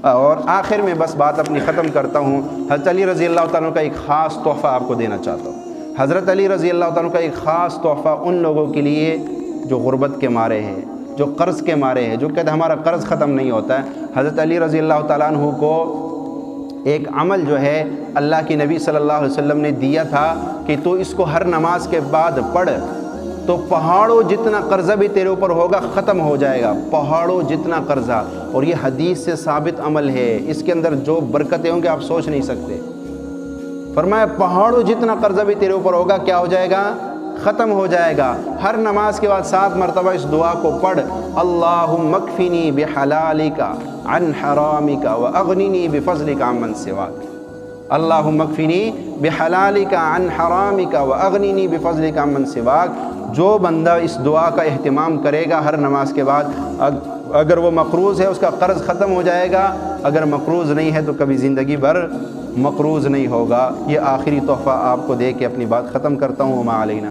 اور آخر میں بس بات اپنی ختم کرتا ہوں، حضرت علی رضی اللہ تعالیٰ کا ایک خاص تحفہ آپ کو دینا چاہتا ہوں۔ حضرت علی رضی اللہ تعالیٰ کا ایک خاص تحفہ ان لوگوں کے لیے جو غربت کے مارے ہیں، جو قرض کے مارے ہیں، جو کہتے ہیں ہمارا قرض ختم نہیں ہوتا ہے۔ حضرت علی رضی اللہ تعالیٰ عنہ کو ایک عمل جو ہے اللہ کی نبی صلی اللہ علیہ وسلم نے دیا تھا کہ تو اس کو ہر نماز کے بعد پڑھ تو پہاڑوں جتنا قرضہ بھی تیرے اوپر ہوگا ختم ہو جائے گا، پہاڑوں جتنا قرضہ۔ اور یہ حدیث سے ثابت عمل ہے، اس کے اندر جو برکتیں ہوں گے آپ سوچ نہیں سکتے۔ فرمایا پہاڑوں جتنا قرضہ بھی تیرے اوپر ہوگا کیا ہو جائے گا؟ ختم ہو جائے گا۔ ہر نماز کے بعد 7 مرتبہ اس دعا کو پڑھ، اللہم اکفنی بحلالک عن حرامک واغننی بفضلک عمن سواک۔ اللہم اکفنی بحلالک عن حرامک واغننی بفضلک عمن سواک۔ جو بندہ اس دعا کا اہتمام کرے گا ہر نماز کے بعد، اگر وہ مقروض ہے اس کا قرض ختم ہو جائے گا، اگر مقروض نہیں ہے تو کبھی زندگی بھر مقروض نہیں ہوگا۔ یہ آخری تحفہ آپ کو دے کے اپنی بات ختم کرتا ہوں۔ وما علینا